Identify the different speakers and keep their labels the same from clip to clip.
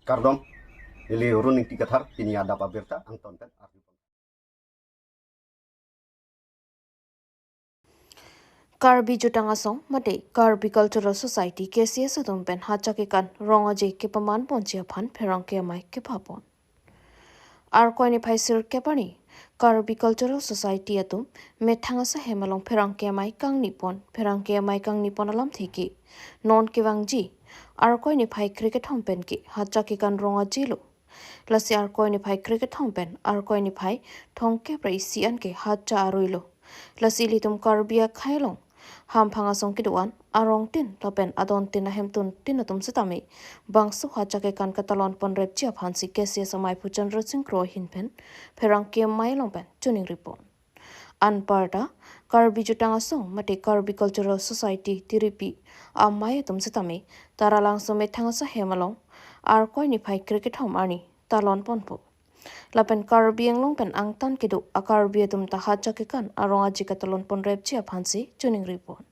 Speaker 1: Kardom, ili runing tikathar kini ada pabirta angton pen arti.
Speaker 2: Karbi Jutangasong Mate Karbi Cultural Society KCS Adum Pen Hachakikan Rongaje ke paman ponche phan pherang ke mai ke phapon. Ar koini phaisir ke pani Karbi Cultural Society atum methangasa hemalong pherang ke mai kang nipon alam thiki non kewangji ar koini phai cricket hompen ki hachakikan rongaje lo lasi ar koini phai cricket hompen ar koini phai thongke prai sian ke hacha aruilo lasi litum Karbia khailong ham phanga song kiduan arong tin lopen adon tin ahem tun tin atum setami bangsu hachake kan katalon pon rep chia phansi kesi samai puchan rosing kro hinpen pherang ke mai longpen tuning report anparta Karbi Jutanga song mate Karbi Cultural Society tiripi amai atum setami tara langsung methanga sa hemalong ar koi ni phai cricket hom ani talon ponpo Lapen Karbi Anglong pen angtan kidu Karbi atum tahaja kekan arong aji katalon pon rep chia phansi tuning report.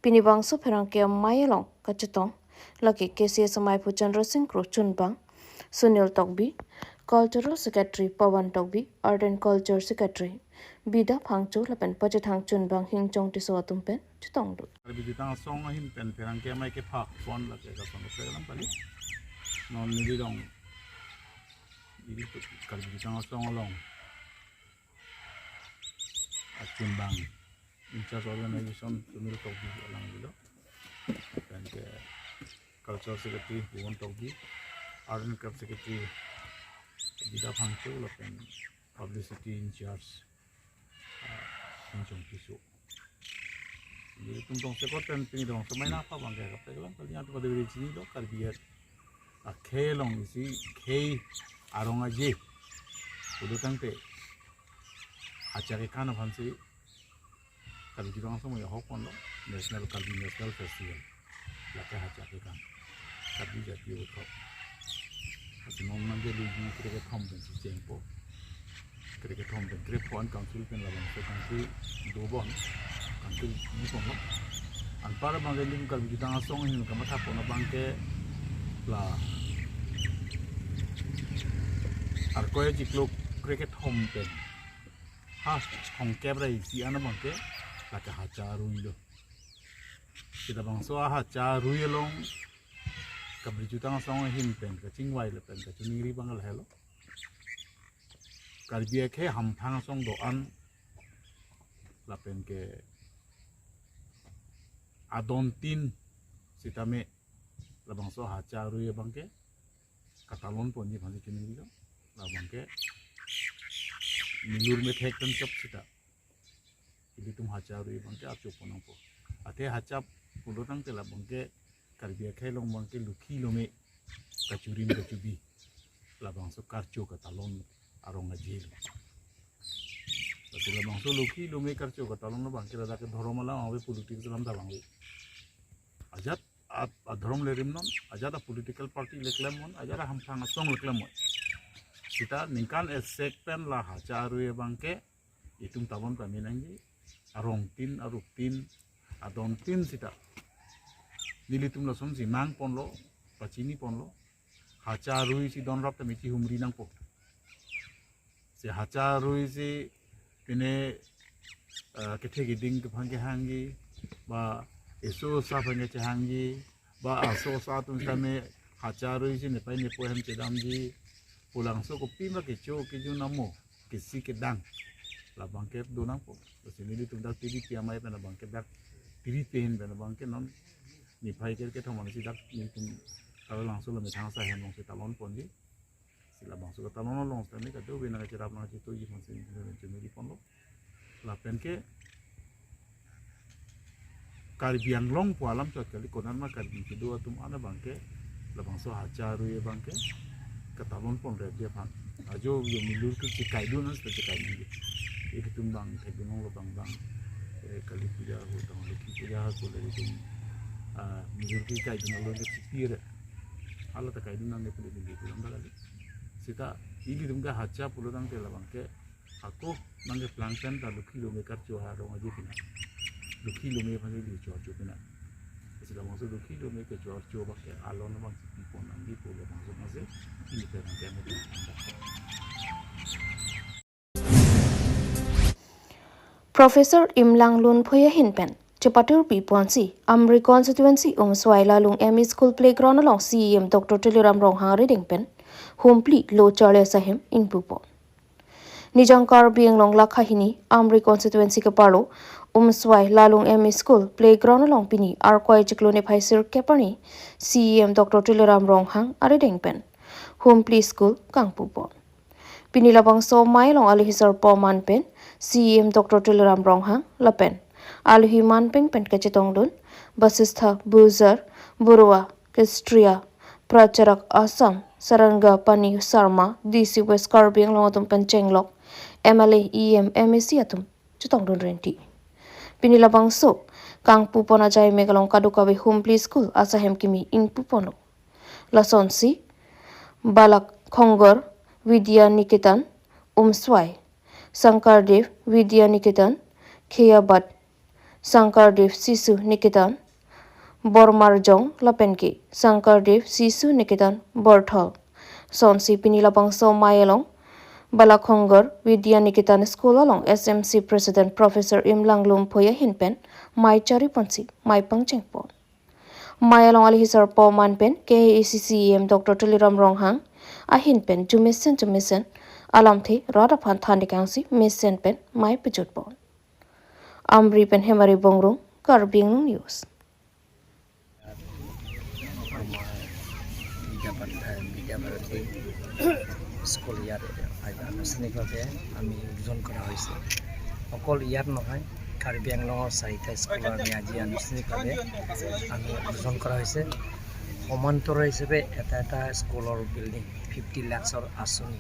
Speaker 2: Pinibang so perang kia mayelong kacetong lagi KCS samai puchan rosing kro chunbang Sunil Tokbi, Cultural Secretary Pawan Tokbi, Art and Culture Secretary Bida Phangchu lapen pachetang chunbang hingchong tiso atum pen chutong du.
Speaker 3: Karbi Jutanga song him pen perang kia mai ke phak pon la ke ka song pelam pali non ni dong ini Karbi Jutanga song long chunbang in charge organization Sunil Tokbi alang bilo dan ke Cultural Secretary Pawan Tokbi, Art and Craft Secretary Bida Phangchu lapen publicity in charge Hingchong Tiso. Jadi tungtong sekoten pini dong semai napa bang kayak apa kalau kalian tuh pada dari sini dong karbiat kelong isi ke arong aja udah tante acara kan apa sih kalau kita langsung ya hokon dong National Festival lah kayak acara kan karbi jadi utop tapi nomor jadi di kerja thompen si jengpo kerja thompen kerja puan council pen labang so council dobon council ni pun lo anpara bang jadi kalau kita langsung ini kamu tak pernah bangke lah arkoya jiklok cricket home pen has hong kebra isi ana bangke lah ke hacaru itu kita bang so hacaru long kabri juta langsung hin pen ke cingwai le pen ke cuningri bangal hello Karbi ke hampang song doan la pen ke adontin sitame labang so hacaru ya bangke katalon pon ni bangke kini dilo la bangke milur me thek tan chop sita ili tum hacaru ya bangke acho ponang po ate hacap pulotang te la bangke Karbi ke long bangke lukhi lome kacurin kacubi labang so karcho katalon arong ajil Tapi labang so lukhi lome karcho katalon na bangke la ke dhoromala awe politik salam da bangke ajat adhorom lerim non ajat political party leklem mon ajat ham phanga song leklem mon kita ningkan sekpen la hacaru e bangke itung tabon paminangi arong tin aruk tin adon tin sita nilitum la som si mang pon lo pachini pon lo hacaru si don rap tamiti humri nang po si hacaru si pine kethe giding ke phangke hangi ba eso sa phangke chahangi ba aso sa tum tame hacaru si ne pai ne po hem chedamji pulang so kopi ma ke cho ke ju namo kisi ke dang la bangke do nang po sini litum dak tiri piamai pena bangke dak tiri pen pena bangke non ni pai ke thomang si dak litum kalau langsung le thang sa hem long si talon pon di sila bangso ka talon long sa ni ka do bena ka cerap na to ji fonsi ni di pon lo la pen ke Karbi Anglong po alam chot kali konan ma karbi kedua tum ana bangke la bangso hacaru ye bangke katalon pon re dia phang ajo yo milur ke cikai du nas cikai ni itu tumbang ke gunung lo bang kali puja ho tang leki puja ko le tum milur ke kai du lo ke cipir ala ta kai du nan ne puli di tulang lagi sita ini tum ga hacha pulo tang te la bangke aku nangge plankton ta lukhi lo me kar cho ha ro ngaji pina lukhi lo me phang di cho pina sila maksud tu kita ni kecuali coba ke alon bang pon nanti polo maksud masih ini kan kami tu.
Speaker 2: Professor Imlang Lun Phoya Hinpen Chapatur Piponsi Amri constituency Swaila Lung ME School Playground along CEM Dr. Tiliram Rong Hang Reading Pen Humpli Lo Charle Sahim in Pupon Nijang Karbi Anglong Lakhahini Amri constituency Kapalo Swai Lalung ME School Playground along Pini Arkwai Chiklone Paisir Kepani CEM Dr. Tiliram Rong Hang Reading Pen Humpli School Kang Pupon Pinilabang so mailong alihisar po manpen CEM Dr. Tiliram Ronghang lapen aluhi manpeng pen kacetong dun basistha buzar burwa kestria pracharak asam saranga pani sarma DC West Karbi Anglong atum penchenglok MLA EM MEC atum chutong dun renti Pinilabang so kang pupona jai megalong kadukawi Humpli School asahem kimi in pupono lasonsi balak khongor Vidya Niketan, Swai, Sankardev, Vidya Niketan, Khiyabat, Sankardev Sisu Niketan, Bormarjong, Lapenke, Sankardev Sisu Niketan, Borthal, Sonsi Pinilabang So Mayalong, Balakhongar, Vidya Niketan School along SMC President Professor Imlang Lum Phoya Hinpen, Mai Chari Ponsi, Mai Pangchengpon. Mayalong Alihisar Po Manpen, KACCEM Dr. Tiliram Ronghang, Ahin pen jumisen alam the rada phan thani kangsi mesen pen mai pejut bon amri pen hemari bongrung Karbi Anglong news
Speaker 4: school ইয়াত আনুষ্ঠানিকভাৱে আমি উদ্বোধন কৰা হৈছে অকল ইয়াত নহয় কাৰ্বি আংলঙৰ 4টা স্কুল আমি আজি আনুষ্ঠানিকভাৱে আমি উদ্বোধন কৰা হৈছে সমান্তৰাল হিচাপে এটা স্কুলৰ বিল্ডিং 50 লাখৰ আঁচনি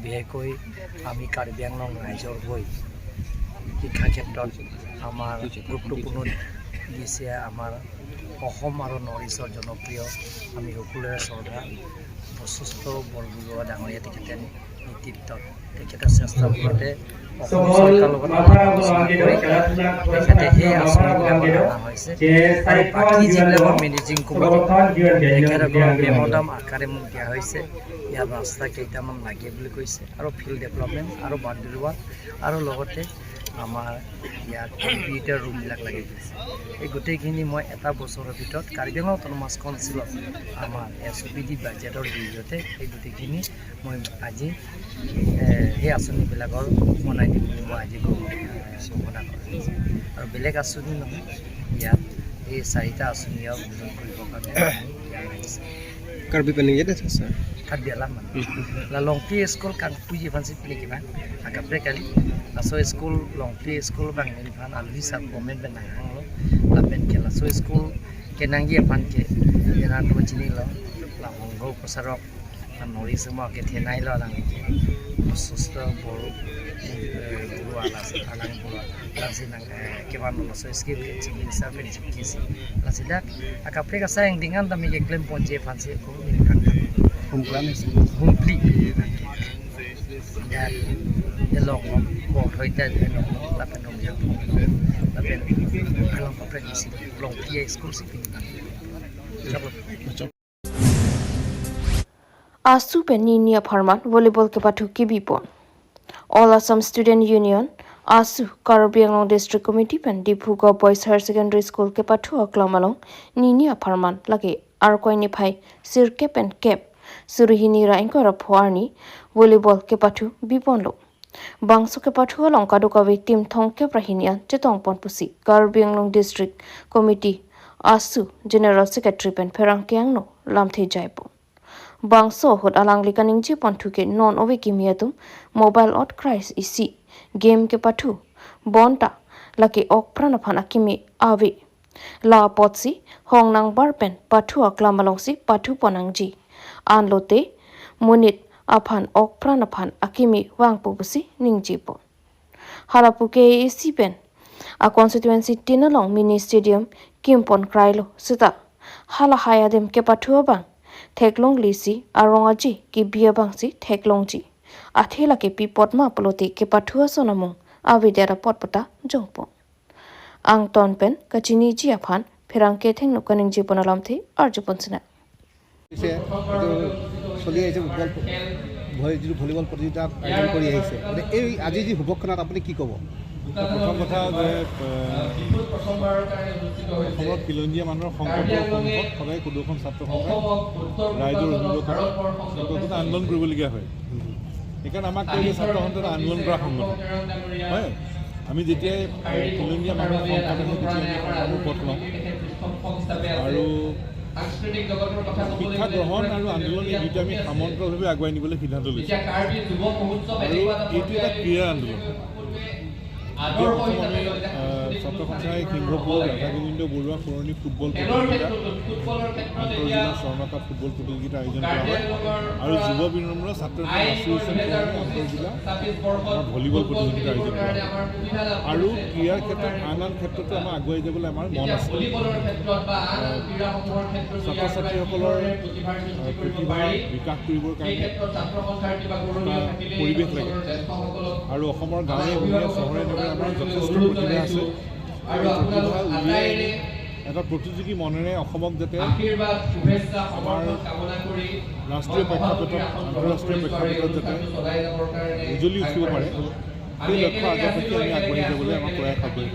Speaker 4: বিশেষকৈ আমি কাৰ্বি আংলং ৰাইজৰ হৈ শিক্ষা ক্ষেত্ৰত আমাৰ গুৰুত্বপূৰ্ণ দিছে আমাৰ অসম আৰু নৰ্থ-ইষ্টৰ জনপ্ৰিয় আমি সকলোৰে শ্ৰদ্ধা বশিষ্ঠ বৰবৰুৱা ডাঙৰীয়া তেখেতে নেতৃত্বত তেখেতৰ চেষ্টাৰ ফলতে অসম চৰকাৰৰ লগত তেখেতে সেই আঁচনিবিলাক অনা হৈছে আৰু বাকী যিবিলাকৰ মেনেজিং কমিটি তেখেতসকলৰ মেম'ৰাণ্ডাম আকাৰে মোক দিয়া হৈছে ইয়াৰ ৰাস্তা কেইটামান লাগে বুলি কৈছে আৰু ফিল্ড ডেভেলপমেণ্ট আৰু বাউণ্ডেৰী ৱাল আৰু লগতে আমাৰ ইয়াত কম্পিউটাৰ ৰুমবিলাক লাগি গৈছে এই গোটেইখিনি মই এটা বছৰৰ ভিতৰত কাৰ্বি আংলং অট'নমাছ কাউন্সিলত আমাৰ SOPD বাজেটৰ জৰিয়তে এই গোটেইখিনি মই আজি সেই আঁচনিবিলাকৰ বনাই দিম বুলি মই আজি ঘোষণা কৰিছোঁ আৰু বেলেগ আঁচনি নহয় ইয়াত এই 4টা আঁচনিও উদ্বোধন কৰিবৰ কাৰণে আহিছে
Speaker 5: Karbi peningnya deh sir.
Speaker 4: Karbi alaman. Long play school kang puji fansi pilih kita. Agak kali. Laso school long play school bang ini fan alwi sab komen benang lo. Lapen ke laso school kenang dia fan ke. Jangan tu macam ni lo. La honggo pasarok. Nori semua ke tenai lo lang. Suster bolu bolu alas alang bolu. Langsung nang kewan lo laso skill ke cingin saben cikisi. Langsung dak. Agak mereka sayang dengan tapi ke klaim ponje fansi ko ni kan. Humpli dan elong bot hoita elong lapen dong yang lapen elong kompetisi long pia eksklusif ini
Speaker 2: Asu Peninia Parman volleyball ke patu kibipon All Assam Student Union Asu Karbi Anglong District Committee pen Dipuga Boys Higher Secondary School ke patu aklamalong Ninia Parman lagi arkoi ni phai sirke pen cap Suruhini Raingkora Phuarni volleyball ke patu biponlo Bangso ke patu along kadukawi tim thongke prahinian chetong ponpusi Karbi Anglong District Committee Asu General Secretary pen Pherang Kyangno lamthe jaipo Bangso hot alang likaning ji pontuke non owe kimiatum mobile out crisis isi game ke patu bonta laki ok prana phana kimi ave la potsi hongnang barpen patu aklamalongsi patu ponangji Anlote munit aphan ok pranaphan akimi wangpubusi ningjipo halapuke isipen a constituency tinalong mini stadium kimpon krailo sita hala hayadem ke pathua bang theklong lisi arongaji ki biabangsi theklongji athela ke pipotma plote ke pathua sonamung avidera potpota jongpo ang tonpen kachini ji aphan ফেৰাংকে ঠেং নকানিং জীৱন আলামথি আৰ্য পঞ্চনা
Speaker 5: চলি আহিছে যিটো volleyball প্ৰতিযোগিতা আয়োজন কৰি আহিছে এই আজি যি শুভক্ষণাত আপুনি কি ক'ব
Speaker 3: প্ৰথম কথা যে অসমৰ খিলঞ্জীয়া মানুহৰ সংকটৰ সন্মুখত সদায় কোনোখন ছাত্ৰ সন্থাই ৰাইজৰ অভিযোগত আন্দোলন কৰিবলগীয়া হয় সেইকাৰণে আমাক কৈ ছাত্ৰ সন্থাই আন্দোলন কৰা সংগঠন হয় আমি যেতিয়াই খিলঞ্জীয়া মানুহৰ সংকট আহে তেতিয়া আমি ওপৰত লওঁ আৰু শিক্ষা গ্ৰহণ আৰু আন্দোলন এই দুয়োটা আমি সামন্তভাৱে আগুৱাই নিবলৈ সিদ্ধান্ত লৈছোঁ আৰু এইটো এটা ক্ৰীড়া আন্দোলন প্ৰথম আমি ছাত্ৰ সন্থাই সিংহপুৰ ৰাধা গোবিন্দ বৰুৱা সৰণী ফুটবল প্ৰতিযোগিতা আন্তঃজিলা স্বৰ্ণকাপ ফুটবল প্ৰতিযোগিতা আয়োজন কৰা হয় আৰু যুৱ বিনম্ৰ ছাত্ৰ এছ'চিয়েশ্যন আন্তঃজিলা ভলীবল প্ৰতিযোগিতা আয়োজন কৰা হয় আৰু ক্ৰীড়াৰ ক্ষেত্ৰত আন ক্ষেত্ৰতো আমাৰ আগুৱাই যাবলৈ আমাৰ মন আছে ছাত্ৰ ছাত্ৰীসকলৰ প্ৰতিভা বিকাশ কৰিবৰ কাৰণে পৰিৱেশ লাগে আৰু অসমৰ গাঁৱে ভূঞে চহৰে নগৰে আমাৰ যথেষ্ট প্ৰতিভা আছে আৰু প্ৰতিভা উলিয়াই এটা প্ৰতিযোগী মনেৰে অসমক যাতে আমাৰ ৰাষ্ট্ৰীয় প্ৰেক্ষাপটত আন্তঃৰাষ্ট্ৰীয় প্ৰেক্ষাপটত যাতে উজ্বলি উঠিব পাৰে সেই লক্ষ্য আগত ৰাখি আমি আগবাঢ়ি যাবলৈ আমাৰ প্ৰয়াস অব্যাহত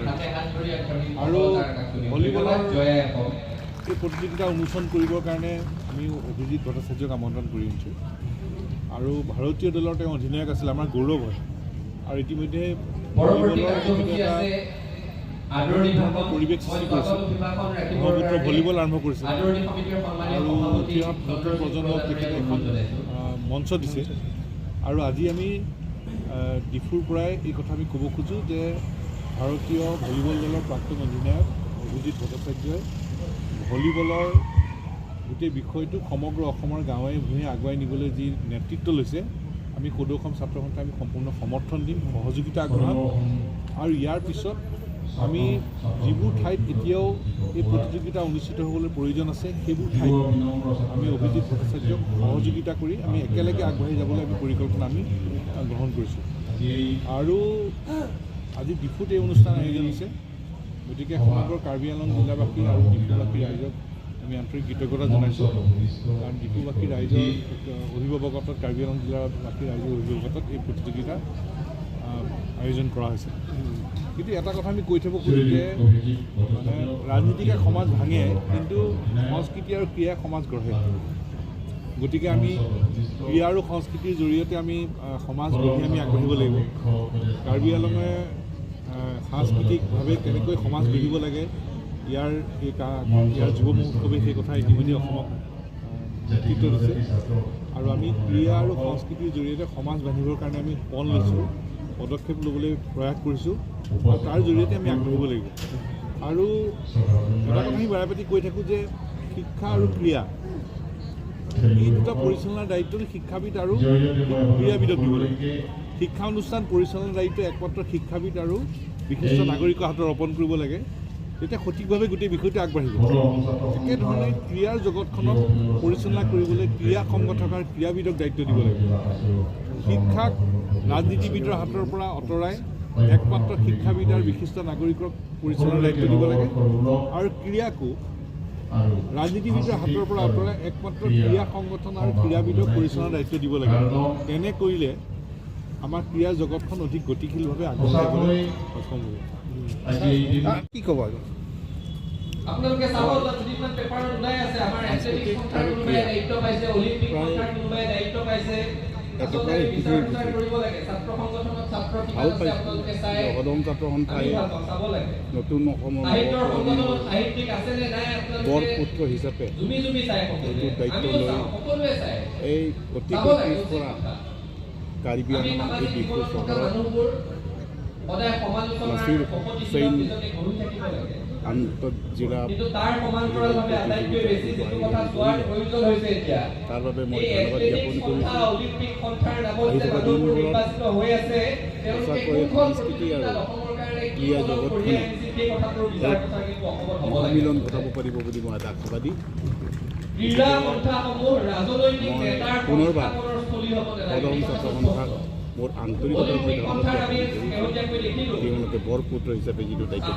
Speaker 3: আৰু ভলীবলৰ এই প্ৰতিযোগিতা উন্মোচন কৰিবৰ কাৰণে আমি অভিজিৎ ভট্টাচাৰ্যক আমন্ত্ৰণ কৰি আনিছোঁ আৰু ভাৰতীয় দলৰ তেওঁ অধিনায়ক আছিল আমাৰ গৌৰৱ হয় আৰু ইতিমধ্যে ভলীবলৰ এটা পৰিৱেশ সৃষ্টি কৰিছে ব্ৰহ্মপুত্ৰ ভলীবল আৰম্ভ কৰিছে আৰু উঠি অহা নতুন প্ৰজন্মক তেখেতে এখন মঞ্চ দিছে আৰু আজি আমি ডিফুৰ পৰাই এই কথা আমি ক'ব খোজোঁ যে ভাৰতীয় ভলীবল দলৰ প্ৰাক্তন অধিনায়ক অভিজিৎ ভট্টাচাৰ্যই ভলীবলৰ গোটেই বিষয়টোক সমগ্ৰ অসমৰ গাঁৱে ভূঞে আগুৱাই নিবলৈ যি নেতৃত্ব লৈছে আমি সদৌ অসম ছাত্ৰ সন্থাই আমি সম্পূৰ্ণ সমৰ্থন দিম সহযোগিতা আগবঢ়াম আৰু ইয়াৰ পিছত আমি যিবোৰ ঠাইত এতিয়াও এই প্ৰতিযোগিতা অনুষ্ঠিত হ'বলৈ প্ৰয়োজন আছে সেইবোৰ ঠাইত আমি অভিজিৎ ভট্টাচাৰ্যক সহযোগিতা কৰি আমি একেলগে আগবাঢ়ি যাবলৈ আমি পৰিকল্পনা আমি গ্ৰহণ কৰিছোঁ আৰু আজি ডিফুত এই অনুষ্ঠান আয়োজন হৈছে গতিকে সমগ্ৰ কাৰ্বি আংলং জিলাবাসী আৰু ডিফুবাসী ৰাইজক আমি আন্তৰিক কৃতজ্ঞতা জনাইছোঁ কাৰণ ডিফুবাসী ৰাইজৰ অভিভাৱকত্বত কাৰ্বি আংলং জিলাবাসী ৰাইজৰ অভিভাৱকত্বত এই প্ৰতিযোগিতা আয়োজন কৰা হৈছে কিন্তু এটা কথা আমি কৈ থ'ব খোজোঁ যে মানে ৰাজনীতিকে সমাজ ভাঙে কিন্তু সংস্কৃতি আৰু ক্ৰীড়াই সমাজ গঢ়ে গতিকে আমি ক্ৰীড়া আৰু সংস্কৃতিৰ জৰিয়তে আমি সমাজ গঢ়ি আমি আগবাঢ়িব লাগিব কাৰ্বি আংলঙে সাংস্কৃতিকভাৱে কেনেকৈ সমাজ গঢ়িব লাগে ইয়াৰ যুৱ মহোৎসৱে সেই কথা ইতিমধ্যে অসমক নেতৃত্ব দিছে আৰু আমি ক্ৰীড়া আৰু সংস্কৃতিৰ জৰিয়তে সমাজ বান্ধিবৰ কাৰণে আমি পণ লৈছোঁ পদক্ষেপ ল'বলৈ প্ৰয়াস কৰিছোঁ আৰু তাৰ জৰিয়তে আমি আগবাঢ়িব লাগিব আৰু এটা কথা আমি বাৰে পাতি কৈ থাকোঁ যে শিক্ষা আৰু ক্ৰীড়া এই দুটা পৰিচালনাৰ দায়িত্বটো শিক্ষাবিদ আৰু ক্ৰীড়াবিদক দিব লাগে শিক্ষা অনুষ্ঠান পৰিচালনাৰ দায়িত্ব একমাত্ৰ শিক্ষাবিদ আৰু বিশিষ্ট নাগৰিকৰ হাতত অৰ্পণ কৰিব লাগে তেতিয়া সঠিকভাৱে গোটেই বিষয়টো আগবাঢ়িব একেধৰণে ক্ৰীড়াৰ জগতখনক পৰিচালনা কৰিবলৈ ক্ৰীড়া সংগঠক আৰু ক্ৰীড়াবিদক দায়িত্ব দিব লাগে শিক্ষাক ৰাজনীতিবিদৰ হাতৰ পৰা আঁতৰাই একমাত্ৰ শিক্ষাবিদ আৰু বিশিষ্ট নাগৰিকক পৰিচালনাৰ দায়িত্ব দিব লাগে আৰু ক্ৰীড়াকো ৰাজনীতিবিদৰ হাতৰ পৰা আঁতৰাই একমাত্ৰ ক্ৰীড়া সংগঠন আৰু ক্ৰীড়াবিদক পৰিচালনাৰ দায়িত্ব দিব লাগে তেনে কৰিলে আমাৰ ক্ৰীড়া জগতখন অধিক গতিশীলভাৱে আগবাঢ়ি যাবলৈ সক্ষম হ'ব
Speaker 5: কি ক'ব আৰু
Speaker 6: আপোনালোকে চাব দুদিনমান পেপাৰত ওলাই আছে আমাৰ এথলেটিক সন্থাৰ কোনোবাই দায়িত্ব পাইছে অলিম্পিক সন্থাৰ কোনোবাই দায়িত্ব পাইছে আচলতে বিচাৰ কৰিব লাগে ছাত্ৰ সংগঠনত ছাত্ৰ কিমান আছে আপোনালোকে চাই
Speaker 7: সদম ছাত্ৰ সন্থাই
Speaker 6: চাব লাগে
Speaker 7: নতুন অসমৰ
Speaker 6: সাহিত্যৰ সংগঠনত সাহিত্যিক আছে নে নাই আপোনালোকে
Speaker 7: বৰপুত্ৰ হিচাপে
Speaker 6: জুমি চাই
Speaker 7: এইটো দায়িত্ব লৈ
Speaker 6: সকলোৱে চাই
Speaker 7: এই অতিকৈ পিছপৰা কাৰ্বি আংলং এই বিহু চহৰত
Speaker 6: সদায় সমালোচনাৰ
Speaker 7: আন্তঃজিলা
Speaker 6: তাৰ সমান্তৰালভাৱে আটাইতকৈ বেছি যিটো কথা চোৱাৰ প্ৰয়োজন হৈছে এতিয়া
Speaker 7: তাৰ বাবে মই ধন্যবাদ জ্ঞাপন কৰিছোঁ
Speaker 6: অলিম্পিক সন্থাৰ নামত যে মানুহবোৰ নিৰ্বাচিত হৈ আছে
Speaker 7: সঁচাকৈ সংস্কৃতি আৰু ক্ৰীড়া জগতখনে সন্মিলন ঘটাব পাৰিব বুলি মই এটা আশাবাদী
Speaker 6: ক্ৰীড়া সন্থাসমূহ ৰাজনৈতিক নেতাৰ
Speaker 7: পুনৰবাৰ সদম ছাত্ৰ সন্থাক মোৰ আন্তৰিকতাৰ সৈতে তেওঁলোকে বৰপুত্ৰ হিচাপে যিটো দায়িত্ব